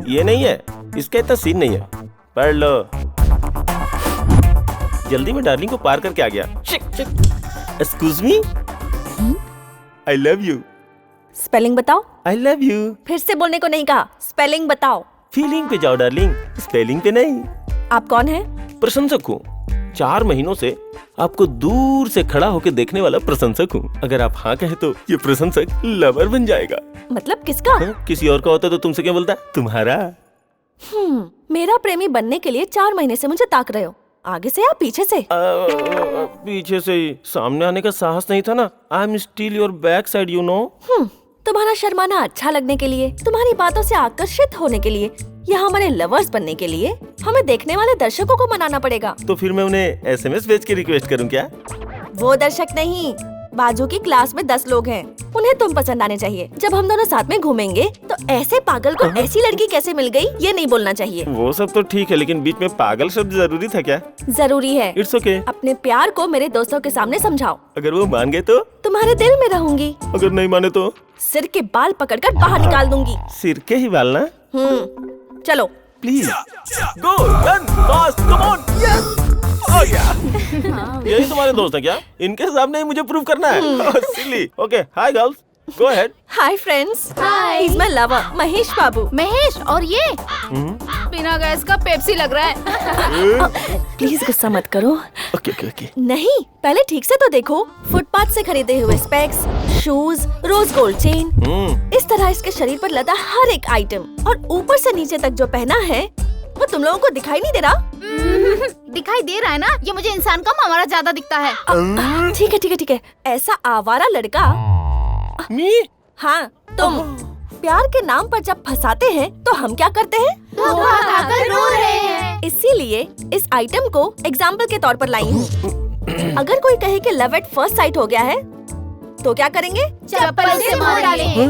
ये नहीं है, इसका इतना सीन नहीं है। पढ़ लो। जल्दी में डार्लिंग को पार करके आ गया। Excuse me, I love you. Spelling बताओ। I love you. फिर से बोलने को नहीं कहा, स्पेलिंग बताओ। फीलिंग पे जाओ डार्लिंग, स्पेलिंग पे नहीं। आप कौन है? प्रशंसक हूँ। 4 महीनों से आपको दूर से खड़ा होकर देखने वाला प्रशंसक हूँ। अगर आप हाँ कहे तो ये प्रशंसक लवर बन जाएगा। मतलब किसका? किसी और का होता तो तुमसे क्या बोलता? तुम्हारा। मेरा प्रेमी बनने के लिए 4 महीने से मुझे ताक रहे हो। आगे से या पीछे से? पीछे से ही। सामने आने का साहस नहीं था ना। I am still your back side, you know. तुम्हारा शर्माना अच्छा लगने के लिए, तुम्हारी बातों से आकर्षित होने के लिए या हमारे लवर्स बनने के लिए हमें देखने वाले दर्शकों को मनाना पड़ेगा। तो फिर मैं उन्हें SMS भेज के रिक्वेस्ट करूं क्या? वो दर्शक नहीं, बाजू की क्लास में 10 लोग हैं, उन्हें तुम पसंद आने चाहिए। जब हम दोनों साथ में घूमेंगे तो ऐसे पागल को ऐसी लड़की कैसे मिल गई ये नहीं बोलना चाहिए। वो सब तो ठीक है, लेकिन बीच में पागल शब्द जरूरी था क्या? जरूरी है। It's okay. अपने प्यार को मेरे दोस्तों के सामने समझाओ। अगर वो मान गए तो? तुम्हारे दिल में रहूंगी। अगर नहीं माने तो? सिर के बाल पकड़कर बाहर निकाल दूंगी। सिर के ही बाल ना? चलो please go, run fast, come on. Yes, oh yeah. यही तुम्हारे दोस्त है क्या? इनके सामने ही मुझे प्रूव करना है। Silly. Okay, hi girls, go ahead. Hi friends. Hi. Is my lover Mahesh Babu. Mahesh, और ये बिना गैस का पेप्सी लग रहा है। प्लीज गुस्सा मत करो। Okay okay okay. नहीं, पहले ठीक से तो देखो। फुटपाथ से खरीदे हुए specs, shoes, rose gold chain, इस तरह इसके शरीर पर लदा हर एक आइटम, और ऊपर से नीचे तक जो पहना है वो तुम लोगों को दिखाई नहीं दे रहा? दिखाई दे रहा है ना, ये मुझे इंसान कम हमारा ज्यादा दिखता है। ठीक है ठीक है ठीक है। ऐसा आवारा लड़का। मी? हाँ, तुम। प्यार के नाम पर जब फंसाते हैं तो हम क्या करते हैं? धोखा खाकर रो रहे हैं। इसीलिए इस आइटम को एग्जाम्पल के तौर पर लाई हूँ। अगर कोई कहे कि लव एट फर्स्ट साइट हो गया है तो क्या करेंगे? चप्पल से मार डालेंगे।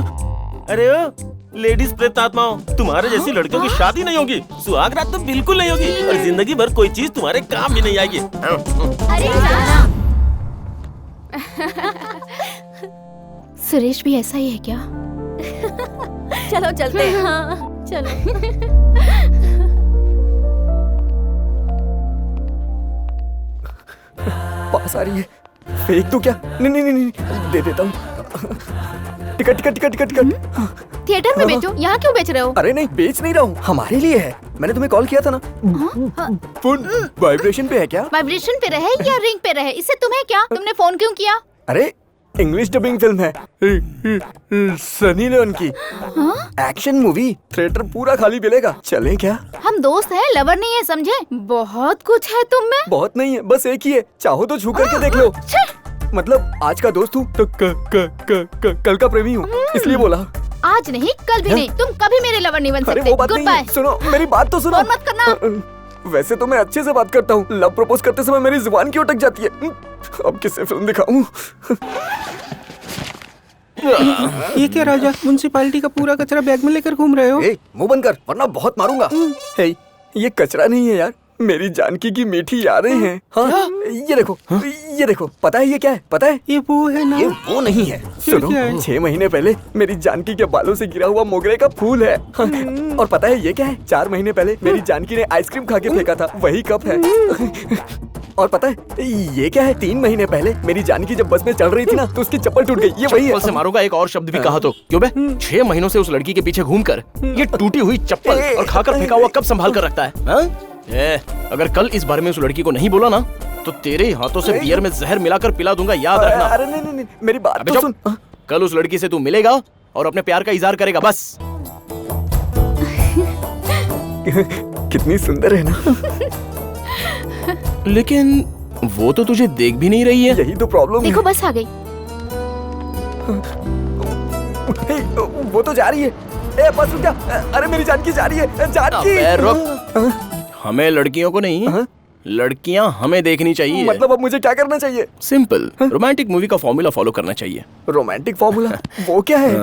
अरे ओ लेडीज प्रेतात्माओं, तुम्हारे जैसी लड़कियों की शादी नहीं होगी, सुहाग रात तो बिल्कुल नहीं होगी, और जिंदगी भर कोई चीज तुम्हारे काम भी नहीं आएगी। अरे सुरेश भी ऐसा ही है क्या? चलो चलते हैं। हाँ, चलो। पास आ रही है, फेंक दूं क्या? नहीं नहीं नहीं, दे देता हूँ। Ticket ticket ticket ticket ticket. Theatre में बेचो, यहाँ क्यों बेच रहे हो? अरे नहीं, बेच नहीं रहा हूँ, हमारे लिए है। मैंने तुम्हें कॉल किया था ना। फोन वाइब्रेशन पे है क्या? वाइब्रेशन पे रहे या रिंग पे रहे, इससे तुम्हें क्या? तुमने फोन क्यों किया? अरे इंग्लिश डबिंग फिल्म है, सनी लियोन की एक्शन मूवी। थिएटर पूरा खाली मिलेगा, चलें क्या? हम दोस्त हैं, लवर नहीं है, समझे? बहुत कुछ है तुम में। बहुत नहीं है, बस एक ही है, चाहो तो छू करके देख लो। मतलब आज का दोस्त हूँ तो कल का प्रेमी हूँ, इसलिए बोला। आज नहीं, कल भी नहीं, तुम कभी मेरे लवर नहीं बन अरे सकते। वो बात गुड नहीं बाय। है, सुनो मेरी बात तो सुनो। फोन मत करना। वैसे तो मैं अच्छे से बात करता हूँ, लव प्रपोज करते समय मेरी जुबान क्यों अटक जाती है? अब किससे फिल्म दिखाऊं? ये क्या राजा, म्युनिसिपैलिटी का पूरा कचरा बैग में लेकर घूम रहे हो? मुंह बंद कर वरना बहुत मारूंगा। हे, ये कचरा नहीं है यार, मेरी जानकी की मीठी यादें हैं। हाँ, ये देखो, ये देखो, पता है ये क्या है? पता है? ये वो है ना? ये वो नहीं है। फिर सुनो, क्या है? 6 महीने पहले मेरी जानकी के बालों से गिरा हुआ मोगरे का फूल है। हाँ, और पता है ये क्या है? 4 महीने पहले मेरी जानकी ने आइसक्रीम खा के फेंका था, वही कप है। और पता है ये क्या है? 3 महीने पहले मेरी जानकी जब बस में चढ़ रही थी ना तो उसकी चप्पल टूट गई, ये वही है। चप्पल से मारूंगा, एक और शब्द भी कहा तो क्यों बे? 6 महीनों से उस लड़की के पीछे घूमकर ये टूटी हुई चप्पल और खाकर फेंका हुआ कब संभाल कर रखता है? हाँ? अगर कल इस बारे में उस लड़की को नहीं बोला ना तो तेरे हाथों से बियर में जहर मिलाकर पिला दूंगा, याद रखना। अरे नहीं नहीं नहीं, मेरी बात तो सुन। कल उस लड़की से तू मिलेगा और अपने प्यार का इजहार करेगा, बस। कितनी सुंदर है ना? लेकिन वो तो तुझे देख भी नहीं रही है। यही तो प्रॉब्लम है। देखो बस आ गई। वो तो जा रही है। ए बस रुक जा। अरे मेरी जानकी जा रही है, जानकी। अबे रुक। हमें लड़कियों को नहीं, लड़कियां हमें देखनी चाहिए। मतलब अब मुझे क्या करना चाहिए? सिंपल, रोमांटिक मूवी का फॉर्मूला फॉलो करना चाहिए। Romantic formula? वो क्या है?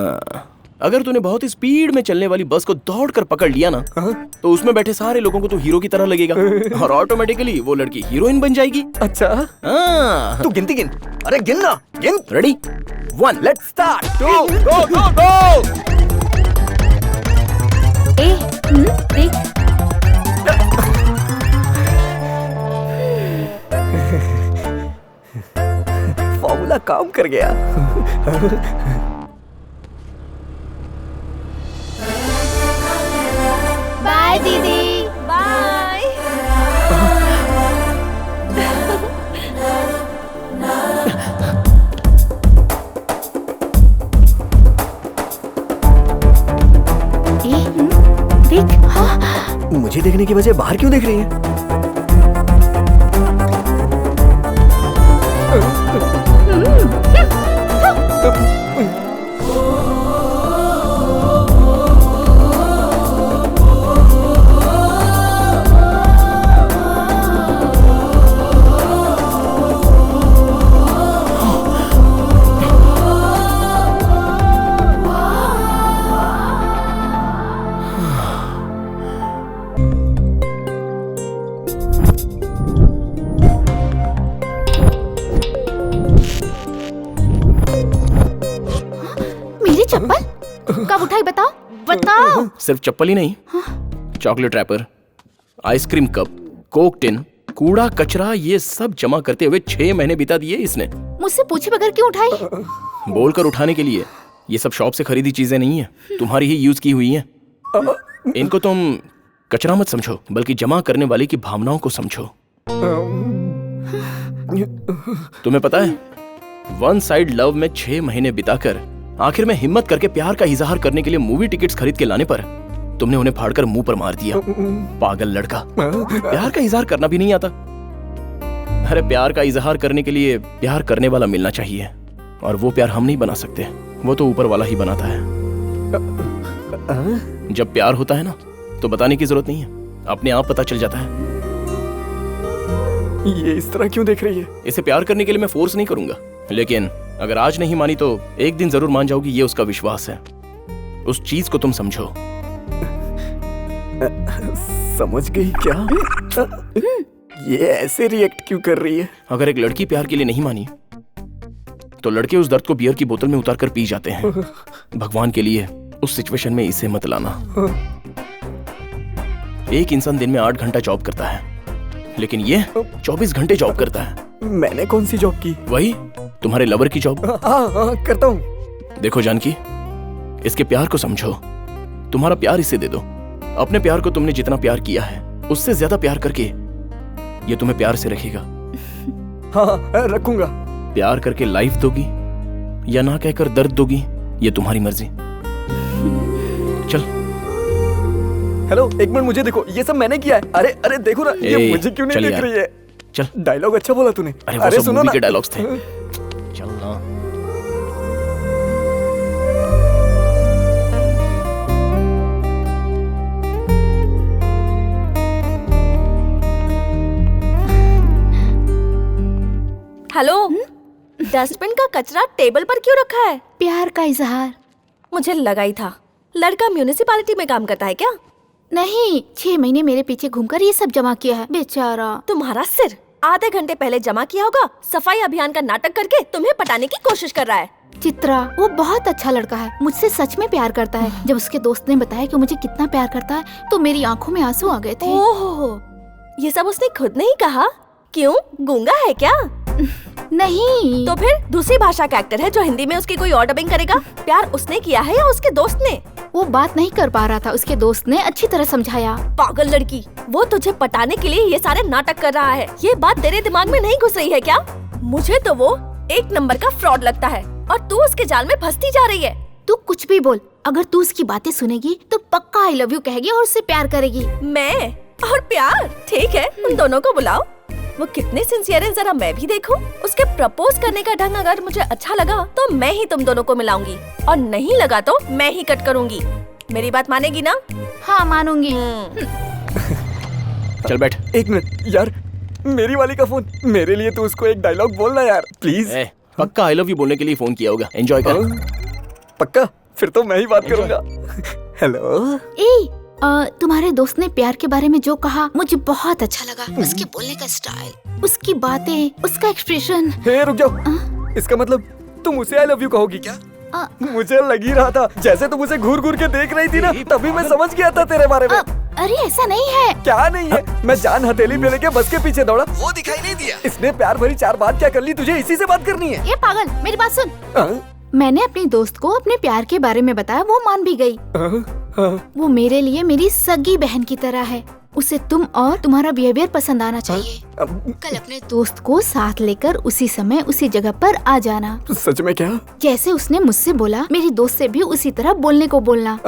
अगर तूने बहुत ही स्पीड में चलने वाली बस को दौड़कर पकड़ लिया ना तो उसमें बैठे सारे लोगों को तू हीरो की तरह लगेगा और ऑटोमेटिकली वो लड़की हीरोइन बन जाएगी। अच्छा, तू गिनती गिन। अरे गिन ना, गिन। Ready? 1, let's start. Go go go go. देख फॉर्मूला काम कर गया। बाय दीदी। बाय। देख हाँ। मुझे देखने की बजाय बाहर क्यों देख रही है? मेरी चप्पल कब उठाई बताओ बताओ। सिर्फ चप्पल ही नहीं, chocolate wrapper, ice cream cup, coke tin, कूड़ा कचरा, ये सब जमा करते हुए 6 महीने बिता दिए इसने। मुझसे पूछे बगैर क्यों उठाई? बोलकर उठाने के लिए। ये सब शॉप से खरीदी चीजें नहीं है, तुम्हारी ही यूज की हुई हैं। इनको तुम कचरा मत समझो, बल्कि जमा करने वाले की भावनाओं को समझो। तुम्हें पता है, वन साइड लव में 6 महीने बिताकर आखिर में हिम्मत करके प्यार का इजहार करने के लिए मूवी टिकट्स खरीद के लाने पर तुमने उन्हें फाड़कर मुंह पर मार दिया। पागल लड़का, प्यार का इजहार करना भी नहीं आता। अरे प्यार का इजहार करने के लिए प्यार करने वाला मिलना चाहिए, और वो प्यार हम नहीं बना सकते, वो तो ऊपर वाला ही बनाता है। जब प्यार होता है ना, तो बताने की जरूरत नहीं है, अपने आप पता चल जाता है। ये इस तरह क्यों देख रही है? इसे प्यार करने के लिए मैं फोर्स नहीं करूंगा, लेकिन अगर आज नहीं मानी तो एक दिन जरूर मान जाओगी, ये उसका विश्वास है। उस चीज को तुम समझो। समझ गई क्या? ये ऐसे रिएक्ट क्यों कर रही है? अगर एक लड़की प्यार के लिए नहीं मानी तो लड़के उस दर्द को बियर की बोतल में उतार कर पी जाते हैं। भगवान के लिए उस सिचुएशन में इसे मत लाना। एक इंसान दिन में 8 घंटा जॉब करता है, लेकिन ये 24 घंटे जॉब करता है। मैंने कौन सी जॉब की? वही तुम्हारे लवर की जॉब। हाँ, करता हूँ। देखो जानकी, इसके प्यार को समझो, तुम्हारा प्यार इसे दे दो। अपने प्यार को तुमने जितना प्यार किया है उससे ज्यादा प्यार करके ये तुम्हें प्यार से रखेगा। हाँ, रखूंगा। प्यार करके लाइफ दोगी या ना कहकर दर्द दोगी, ये तुम्हारी मर्जी। चल। हेलो, एक मिनट, मुझे देखो, ये सब मैंने किया है। अरे अरे देखो ना, ये मुझे क्यों नहीं देख रही है? चल। डायलॉग अच्छा बोला तूने। अरे सुनो मूवी ना, के डायलॉग्स थे। चल ना। हेलो, डस्टबिन का कचरा टेबल पर क्यों रखा है? प्यार का इजहार। मुझे लगा ही था। लड़का म्यूनिसिपैलिटी में काम करता है क्या? नहीं, 6 महीने मेरे पीछे घूमकर ये सब जमा किया है बेचारा। तुम्हारा सिर आधे घंटे पहले जमा किया होगा, सफाई अभियान का नाटक करके तुम्हें पटाने की कोशिश कर रहा है। चित्रा, वो बहुत अच्छा लड़का है, मुझसे सच में प्यार करता है। जब उसके दोस्त ने बताया कि मुझे कितना प्यार करता है तो मेरी आंखों में आंसू आ गए थे। ओहो, ये सब उसने खुद नहीं कहा? क्यों, गूंगा है क्या? नहीं। तो फिर दूसरी भाषा का एक्टर है जो हिंदी में उसकी कोई और डबिंग करेगा? प्यार उसने किया है या उसके दोस्त ने? वो बात नहीं कर पा रहा था, उसके दोस्त ने अच्छी तरह समझाया। पागल लड़की, वो तुझे पटाने के लिए ये सारे नाटक कर रहा है। ये बात तेरे दिमाग में नहीं घुस रही है क्या? मुझे तो वो 1 नंबर का फ्रॉड लगता है और तू उसके जाल में फंसती जा रही है। तू कुछ भी बोल, अगर तू उसकी बातें सुनेगी तो पक्का आई लव यू कहेगी और उससे प्यार करेगी। मैं और प्यार? ठीक है, उन दोनों को बुलाओ। वो कितने सिंसियर है जरा मैं भी देखूं। उसके प्रपोज करने का ढंग अगर मुझे अच्छा लगा तो मैं ही तुम दोनों को मिलाऊंगी, और नहीं लगा तो मैं ही कट करूंगी। मेरी बात मानेगी ना? हाँ, मानूंगी। चल बैठ। एक मिनट यार, मेरी वाली का फोन। मेरे लिए तू उसको एक डायलॉग बोलना यार, प्लीज। पक्का आई लव यू बोलने के लिए फोन किया होगा। एंजॉय कर। पक्का? फिर तो मैं ही बात करूंगा। हेलो। तुम्हारे दोस्त ने प्यार के बारे में जो कहा मुझे बहुत अच्छा लगा। उसके बोलने का स्टाइल, उसकी बातें, उसका एक्सप्रेशन। हे रुक जाओ, इसका मतलब तुम उसे आई लव यू कहोगी क्या? मुझे लग ही रहा था, जैसे तुम मुझे घूर घूर के देख रही थी ना, तभी मैं समझ गया था तेरे बारे में। अरे ऐसा नहीं है। क्या नहीं है? मैं जान हथेली पे लेके बस के पीछे दौड़ा, वो दिखाई नहीं दिया। इसने प्यार भरी 4 बात क्या कर ली, तुझे इसी से बात करनी है? ये पागल, मेरी बात सुन। मैंने अपनी दोस्त को अपने प्यार के बारे में बताया, वो मान भी गई। वो मेरे लिए मेरी सगी बहन की तरह है। उसे तुम और तुम्हारा बिहेवियर पसंद आना चाहिए। कल अपने दोस्त को साथ लेकर उसी समय उसी जगह पर आ जाना। सच में क्या? जैसे उसने मुझसे बोला, मेरी दोस्त से भी उसी तरह बोलने को बोलना।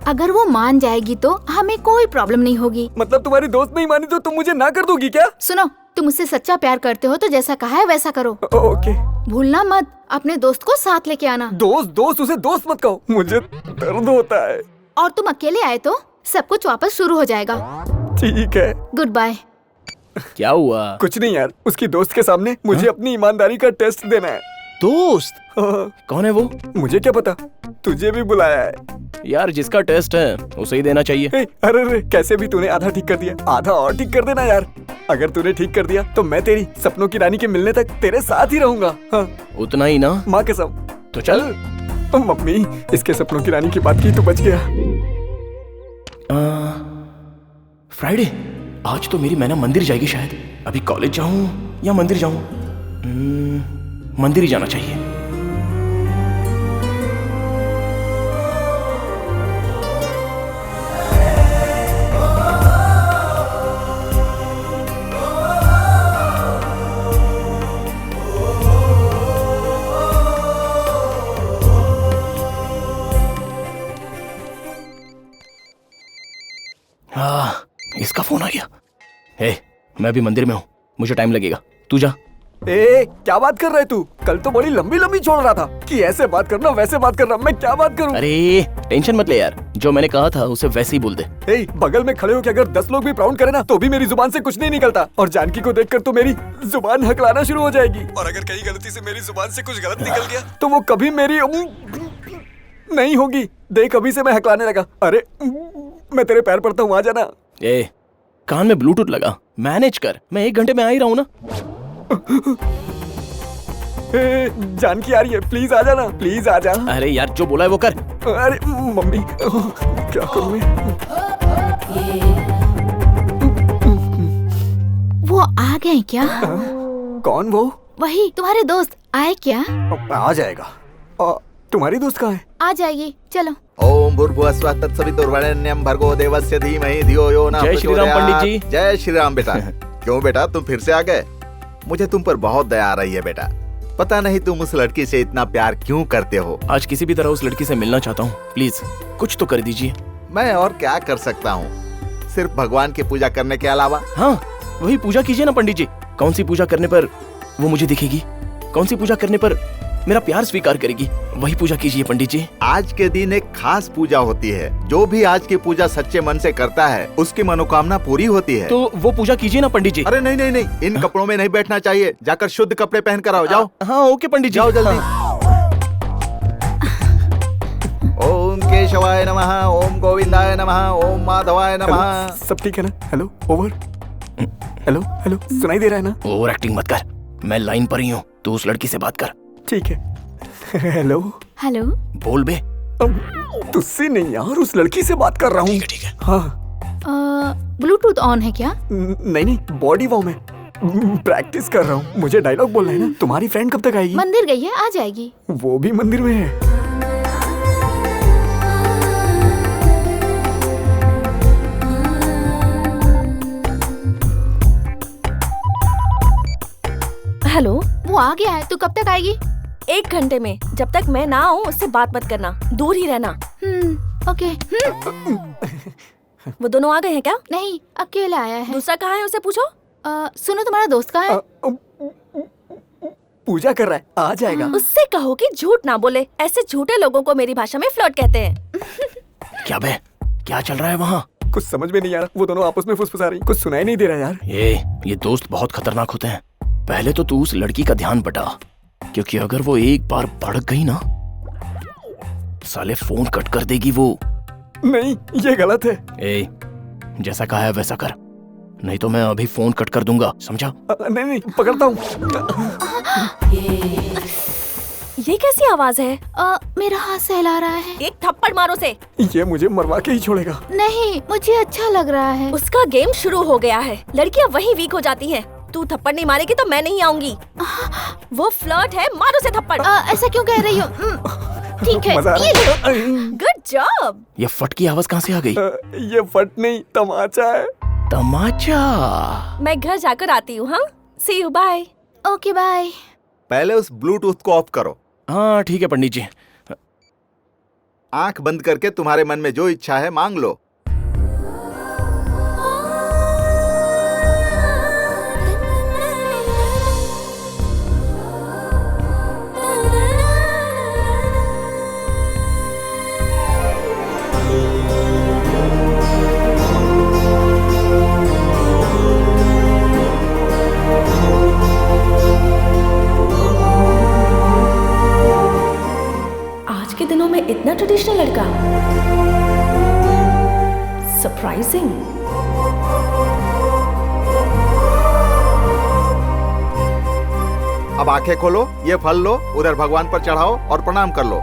अगर वो मान जाएगी तो हमें कोई प्रॉब्लम नहीं होगी। मतलब तुम्हारी दोस्त नहीं मानी तो तुम मुझे ना कर दोगी क्या? सुनो, तुम मुझसे सच्चा प्यार करते हो तो जैसा कहा है वैसा करो। ओके। भूलना मत, अपने दोस्त को साथ लेके आना। दोस्त उसे दोस्त मत कहो, मुझे दर्द होता है। और तुम अकेले आए तो सब कुछ वापस शुरू हो जाएगा। ठीक है, गुड बाय। क्या हुआ? कुछ नहीं यार, उसकी दोस्त के सामने मुझे अपनी ईमानदारी का टेस्ट देना है। दोस्त? कौन है वो? मुझे क्या पता, तुझे भी बुलाया है। यार जिसका टेस्ट है उसे ही देना चाहिए। अरे कैसे भी तूने आधा ठीक कर दिया, आधा और ठीक कर देना यार। अगर तूने ठीक कर दिया तो मैं तेरी सपनों की रानी के मिलने तक तेरे साथ ही रहूंगा। हाँ। उतना ही ना? माँ कसम। तो चल। मम्मी, इसके सपनों की रानी की बात की तो बच गया। फ्राइडे, आज तो मेरी मैना मंदिर जाएगी शायद। अभी कॉलेज जाऊं या मंदिर जाऊं? मंदिर ही जाना चाहिए। इसका फोन आ गया। मैं अभी मंदिर में हूँ, मुझे टाइम लगेगा, तू जा। क्या बात कर रहे तू? कल तो बड़ी लंबी लंबी छोड़ रहा था कि ऐसे बात करना वैसे बात करना। मैं क्या बात करूं? अरे टेंशन मत ले यार, जो मैंने कहा था उसे वैसे ही बोल दे। बगल में खड़े हो के अगर 10 लोग भी प्राउंड करे ना तो भी मेरी जुबान से कुछ नहीं निकलता, और जानकी को देखकर तो मेरी जुबान हकलाना शुरू हो जाएगी। और अगर कहीं गलती से मेरी जुबान से कुछ गलत निकल गया तो वो कभी मेरी नहीं होगी। देख, अभी से मैं हकलाने लगा। अरे मैं तेरे पैर पड़ता हूँ, आ जाना। कान में ब्लूटूथ लगा, मैनेज कर, मैं 1 घंटे में आ ही रहा हूँ ना। जानकी आ रही है, प्लीज आ जाना, प्लीज आ जा। अरे यार जो बोला है वो कर। अरे मम्मी, क्या करूं मैं? वो आ गए क्या? कौन वो? वही तुम्हारे दोस्त आए क्या? आ जाएगा। तुम्हारी दोस्त कहाँ है? आ जाएगी, चलो। ओम भूर्भुवस्सुः तत्सवितुर्वरेण्यं भर्गो देवस्य धीमहि धियो यो न जय श्री राम पंडित जी। जय श्री राम बेटा। क्यों बेटा, तुम फिर से आ गए? मुझे तुम पर बहुत दया आ रही है बेटा। पता नहीं तुम उस लड़की से इतना प्यार क्यों करते हो। आज किसी भी तरह उस लड़की से मिलना चाहता हूँ, प्लीज कुछ तो कर दीजिए। मैं और क्या कर सकता हूँ, सिर्फ भगवान की पूजा करने के अलावा। हाँ, वही पूजा कीजिए ना पंडित जी। कौन सी पूजा करने पर वो मुझे दिखेगी, कौन सी पूजा करने पर मेरा प्यार स्वीकार करेगी, वही पूजा कीजिए पंडित जी। आज के दिन एक खास पूजा होती है। जो भी आज की पूजा सच्चे मन से करता है उसकी मनोकामना पूरी होती है। तो वो पूजा कीजिए ना पंडित जी। अरे नहीं नहीं नहीं, इन कपड़ों में नहीं बैठना चाहिए, जाकर शुद्ध कपड़े पहन कर आओ। जाओ। हाँ ओके पंडित जी, जाओ जल्दी। ओम केशवाय नमः, ओम गोविंदाय नमः, ओम माधवाय नमः। सब ठीक है ना? Hello, over. हेलो हेलो, सुनाई दे रहा है ना? ओवर एक्टिंग मत कर, मैं लाइन पर ही हूँ, तू उस लड़की से बात कर। ठीक है। हेलो हेलो, बोल बे। तुझसे नहीं यार, उस लड़की से बात कर रहा हूँ। ठीक है। हाँ। ब्लूटूथ ऑन है क्या? नहीं, बॉडी वार्म है, प्रैक्टिस कर रहा हूँ। मुझे डायलॉग बोलना है ना। तुम्हारी फ्रेंड कब तक आएगी? मंदिर गई है, आ जाएगी। वो भी मंदिर में है? हेलो, वो आ गया है, तू कब तक आएगी? 1 घंटे में। जब तक मैं ना आऊँ उससे बात मत करना, दूर ही रहना। ओके। वो दोनों आ गए हैं क्या? नहीं, अकेला आया है। दूसरा कहाँ है, उसे पूछो। सुनो, तुम्हारा दोस्त कहाँ है? पूजा कर रहा है, आ जाएगा। उससे कहो कि झूठ ना बोले, ऐसे झूठे लोगों को मेरी भाषा में फ्लर्ट कहते हैं। क्या बे, क्या चल रहा है वहाँ? कुछ समझ में नहीं आ रहा, वो दोनों आपस में फुसफुसा रही, कुछ सुनाई नहीं दे रहा यार। ये दोस्त बहुत खतरनाक होते हैं। पहले तो तू उस लड़की का ध्यान बटा, क्योंकि अगर वो एक बार भड़क गई ना, साले फोन कट कर देगी वो। नहीं, ये गलत है। जैसा कहा है वैसा कर, नहीं तो मैं अभी फोन कट कर दूंगा, समझा? नहीं, पकड़ता हूँ। ये कैसी आवाज है? मेरा हाथ सहला रहा है। एक थप्पड़ मारो से। ये मुझे मरवा के ही छोड़ेगा। नहीं, मुझे अच्छा लग रहा है। उसका गेम शुरू हो गया है। लड़कियां वहीं वीक हो जाती हैं। तू थप्पड़ नहीं मारेगी तो मैं नहीं आऊंगी। वो फ्लर्ट है, मारो से थप्पड़। ऐसा क्यों कह रही हो? ठीक है, मजा आ रहा ये लो। Good job. ये फट की आवाज कहाँ से आ गई? ये फट नहीं, तमाचा है। तमाचा। मैं घर जाकर आती हूँ। हाँ, see you, bye. Okay bye. पहले उस ब्लूटूथ को ऑफ करो। हाँ ठीक है पंडित जी। आंख बंद करके तुम्हारे मन में जो इच्छा है मांग लो। आज के दिनों में इतना ट्रेडिशनल लड़का, सरप्राइजिंग। अब आंखें खोलो, ये फल लो, उधर भगवान पर चढ़ाओ और प्रणाम कर लो।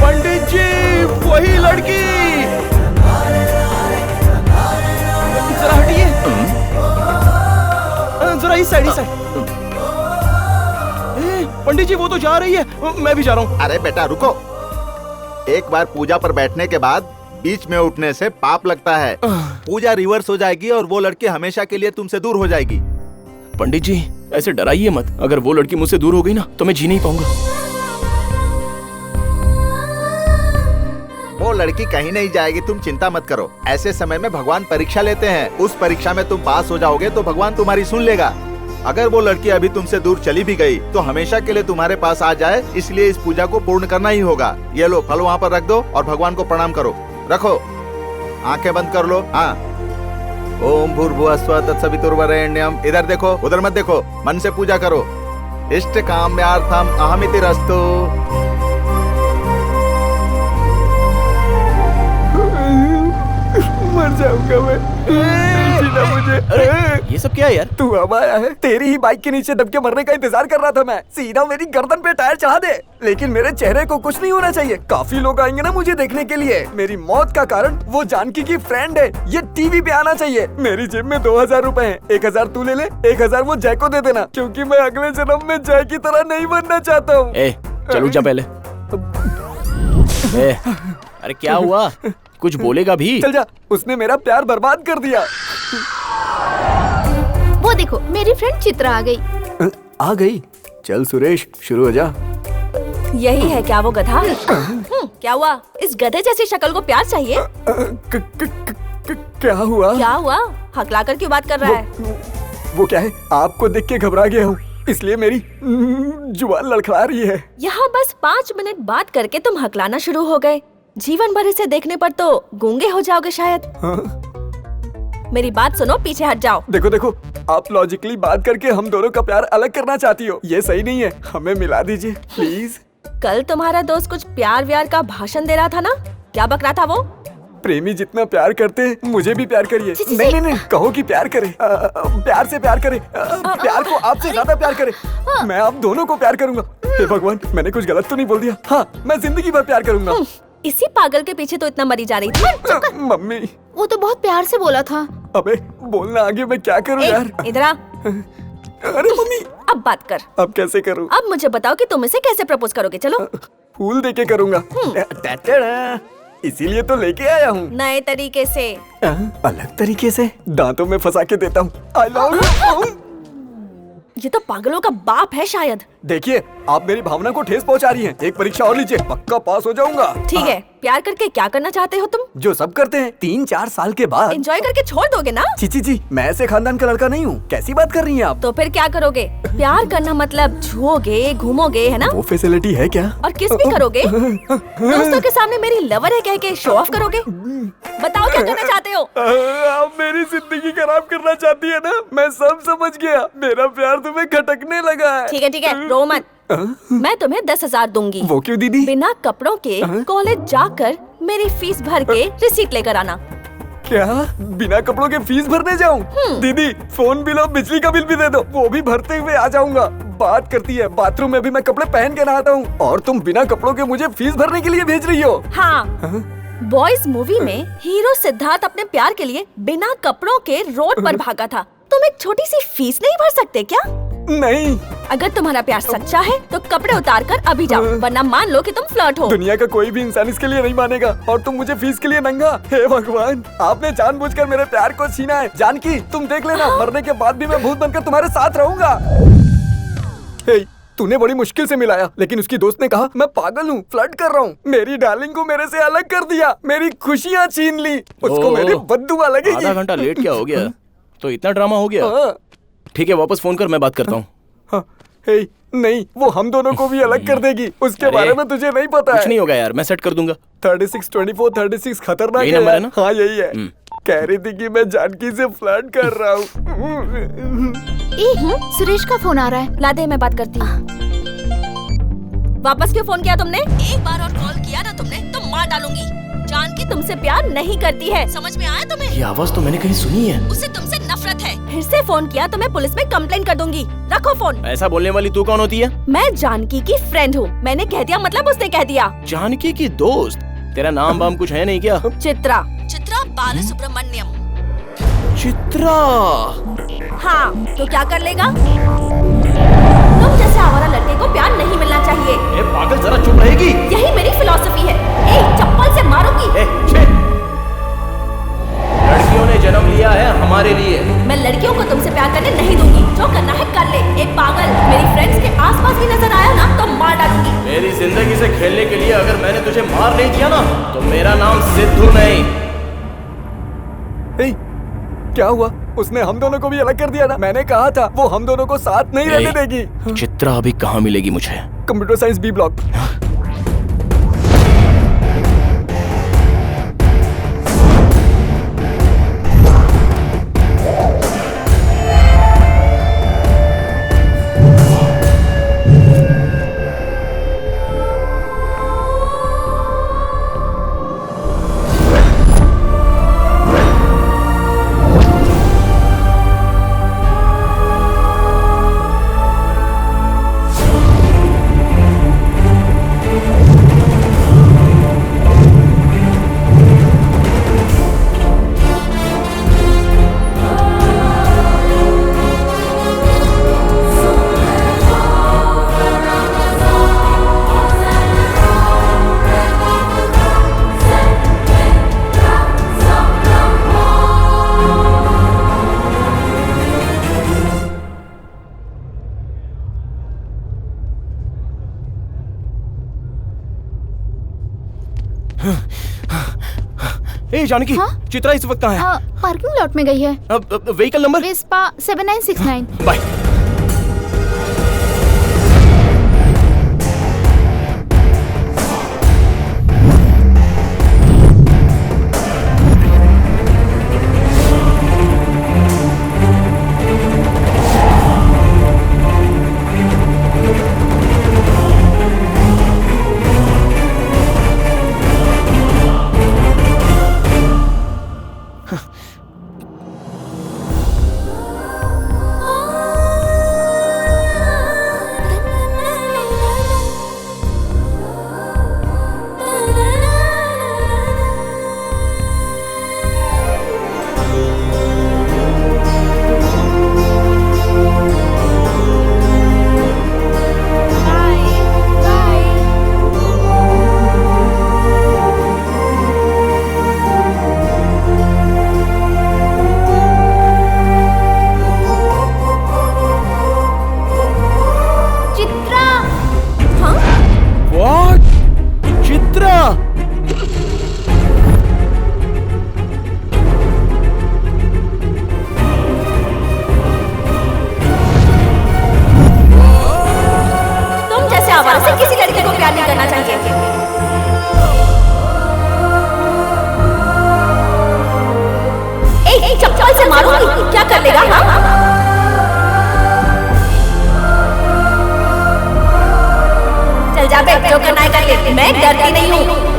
पंडित जी, वही लड़की। जरा हटिए। जरा इस साइड, इस साइड। पंडित जी वो तो जा रही है, मैं भी जा रहा हूँ। अरे बेटा रुको। एक बार पूजा पर बैठने के बाद बीच में उठने से पाप लगता है। पूजा रिवर्स हो जाएगी और वो लड़की हमेशा के लिए तुमसे दूर हो जाएगी। पंडित जी ऐसे डराइए मत। अगर वो लड़की मुझसे दूर हो गई ना तो मैं जी नहीं पाऊंगा। वो लड़की कहीं नहीं जाएगी, तुम चिंता मत करो। ऐसे समय में भगवान परीक्षा लेते हैं। उस परीक्षा में तुम पास हो जाओगे तो भगवान तुम्हारी सुन लेगा। अगर वो लड़की अभी तुमसे दूर चली भी गई तो हमेशा के लिए तुम्हारे पास आ जाए, इसलिए इस पूजा को पूर्ण करना ही होगा। ये लो फल वहाँ पर रख दो और भगवान को प्रणाम करो। रखो, आंखें बंद कर लो। हाँ, ओम भूर्भुवः स्वः तत्सवितुर्वरेण्यम। इधर देखो, उधर मत देखो, मन से पूजा करो। इष्ट काम्यार्थम अहमितिरस्तु। मर जाऊंगा मैं। जीना मुझे। ये सब क्या है यार? तू अब आया है। तेरी ही बाइक के नीचे दब के मरने का इंतजार कर रहा था मैं। सीधा मेरी गर्दन पे टायर चढ़ा दे, लेकिन मेरे चेहरे को कुछ नहीं होना चाहिए। काफी लोग आएंगे ना मुझे देखने के लिए। मेरी मौत का कारण वो जानकी की फ्रेंड है, ये टीवी पे आना चाहिए। मेरी जेब में 2000 रुपए हैं। 1000 तू ले ले, 1000 वो जय को दे देना, क्योंकि मैं अगले जन्म में जय की तरह नहीं बनना चाहता हूँ। चलो जा पहले। अरे क्या हुआ? कुछ बोलेगा भी? चल जा, उसने मेरा प्यार बर्बाद कर दिया। वो देखो, मेरी फ्रेंड चित्रा आ गई। आ गई? चल सुरेश, शुरू हो जा। यही है क्या वो गधा? क्या हुआ? इस गधे जैसी शक्ल को प्यार चाहिए? क्या हुआ? क्या हुआ? हकला कर क्यों बात कर रहा है? वो क्या है, आपको देख के घबरा गया हूँ, इसलिए मेरी जुबान लड़खड़ा रही है। यहाँ बस 5 मिनट बात करके तुम हकलाना शुरू हो गए। जीवन भर इसे देखने पर तो गूंगे हो जाओगे शायद। हाँ? मेरी बात सुनो, पीछे हट जाओ। देखो देखो, आप लॉजिकली बात करके हम दोनों का प्यार अलग करना चाहती हो, ये सही नहीं है। हमें मिला दीजिए प्लीज। कल तुम्हारा दोस्त कुछ प्यार व्यार का भाषण दे रहा था ना? क्या बक रहा था वो? प्रेमी जितना प्यार करते हैं मुझे भी प्यार करिए। जी, नहीं नहीं नहीं, कहो कि प्यार करे। प्यार से प्यार करे। प्यार को आपसे ज्यादा प्यार करे। मैं आप दोनों को प्यार करूंगा। हे भगवान, मैंने कुछ गलत तो नहीं बोल दिया? हाँ, मैं जिंदगी भर प्यार करूंगा। इसी पागल के पीछे तो इतना मरी जा रही थी। मम्मी, वो तो बहुत प्यार से बोला था। अबे बोलना आगे, मैं क्या करूं यार? इधर आ। अरे मम्मी, अब बात कर। अब कैसे करूं? अब मुझे बताओ कि तुम इसे कैसे प्रपोज करोगे। चलो। फूल देके करूंगा। इसीलिए तो लेके आया हूँ। नए तरीके से। अलग तरीके से दांतों में फंसा के देता हूँ। आई लव यू। ये तो पागलों का बाप है शायद। देखिए, आप मेरी भावना को ठेस पहुंचा रही हैं। एक परीक्षा और लीजिए, पक्का पास हो जाऊंगा। ठीक है, प्यार करके क्या करना चाहते हो तुम? जो सब करते हैं, 3-4 साल के बाद। एंजॉय करके छोड़ दोगे ना? जी, मैं ऐसे खानदान का लड़का नहीं हूँ। कैसी बात कर रही हैं आप? तो फिर क्या करोगे? प्यार करना मतलब छुओगे, घूमोगे, है ना? वो फैसिलिटी है क्या? और किस भी करोगे? दोस्तों के सामने मेरी लवर है कह के शो ऑफ करोगे? बताओ क्या करना चाहते हो? आप मेरी जिंदगी खराब करना चाहती है ना? मैं सब समझ गया। मेरा प्यार तुम्हें खटकने लगा है। ठीक है, रो मत। मैं तुम्हें 10,000 दूंगी। वो क्यों दीदी? बिना कपड़ों के कॉलेज जाकर मेरी फीस भर के रिसीट लेकर आना। क्या बिना कपड़ों के फीस भरने जाऊं? दीदी फोन बिल और बिजली का बिल भी दे दो, वो भी भरते हुए आ जाऊंगा। बात करती है, बाथरूम में भी मैं कपड़े पहन के नहाता हूँ और तुम बिना कपड़ों के मुझे फीस भरने के लिए भेज रही हो? हाँ, बॉयज मूवी में हीरो सिद्धार्थ अपने प्यार के लिए बिना कपड़ों के रोड पर भागा था। तुम एक छोटी सी फीस नहीं भर सकते क्या? नहीं। अगर तुम्हारा प्यार सच्चा है तो कपड़े उतार कर अभी जाओ, वरना मान लो कि तुम फ्लर्ट हो। दुनिया का कोई भी इंसान इसके लिए नहीं मानेगा और तुम मुझे फीस के लिए नंगा। हे भगवान, आपने जानबूझकर मेरे प्यार को छीना है। जानकी, तुम देख लेना, मरने के बाद भी मैं भूत बनकर तुम्हारे साथ रहूंगा। तूने बड़ी मुश्किल से मिलाया, लेकिन उसकी दोस्त ने कहा मैं पागल हूँ, फ्लर्ट कर रहा हूँ। मेरी डार्लिंग को मेरे से अलग कर दिया, मेरी खुशियाँ छीन ली। उसको मेरी बद्दुआ लगेगी। आधा घंटा लेट क्या हो गया? तो इतना ड्रामा हो गया? ठीक है, वापस फोन कर, मैं बात करता हूँ। नहीं, वो हम दोनों को भी अलग कर देगी। उसके बारे में तुझे नहीं पता है। कुछ नहीं होगा यार, मैं सेट कर दूंगा। 36, 24, 36 खतरनाक यही नंबर है ना? हाँ यही है। कह रही थी कि मैं जानकी से फ्लर्ट कर रहा हूँ। सुरेश का फोन आ रहा है। ला दे, मैं बात करती हूँ। वापस क्यों फोन किया तुमने? एक बार और कॉल किया ना तुमने तो मार डालूंगी। जानकी तुमसे प्यार नहीं करती है, समझ में आया तुम्हें? ये आवाज तो मैंने कहीं सुनी है। उसे तुमसे नफरत है। फिर से फोन किया तो मैं पुलिस में कंप्लेंट कर दूंगी। रखो फोन। ऐसा बोलने वाली तू कौन होती है? मैं जानकी की फ्रेंड हूँ। मैंने कह दिया मतलब उसने कह दिया। जानकी की दोस्त? तेरा नाम वाम कुछ है नहीं क्या? चित्रा, चित्रा बालसुब्रमण्यम। चित्रा? हाँ, तो क्या कर लेगा? तुम जैसे आवारा लड़के को प्यार नहीं मिलना चाहिए। ए पागल, जरा चुप रहेगी? यही मेरी फिलॉसफी है। एक चप्पल से मारूंगी। लड़कियों ने जन्म लिया है हमारे लिए। मैं लड़कियों को तुमसे प्यार करने नहीं दूंगी। जो करना है कर ले। एक पागल मेरी फ्रेंड्स के आसपास भी नजर आया ना तो मार डालूंगी। मेरी जिंदगी से खेलने के लिए अगर मैंने तुझे मार नहीं दिया ना तो मेरा नाम सिद्धू नहीं। क्या हुआ? उसने हम दोनों को भी अलग कर दिया ना। मैंने कहा था वो हम दोनों को साथ नहीं रहने देगी। चित्रा अभी कहाँ मिलेगी मुझे? Computer science B block. ए जानकी, हाँ? चित्रा इस वक्त कहाँ है? पार्किंग लॉट में गई है। Vehicle number? वेस्पा 7969। बाय। चप्पल से मारूंगी, क्या कर लेगा? हाँ? चल जा बे, जो करना है कर ले, मैं डरती नहीं हूँ।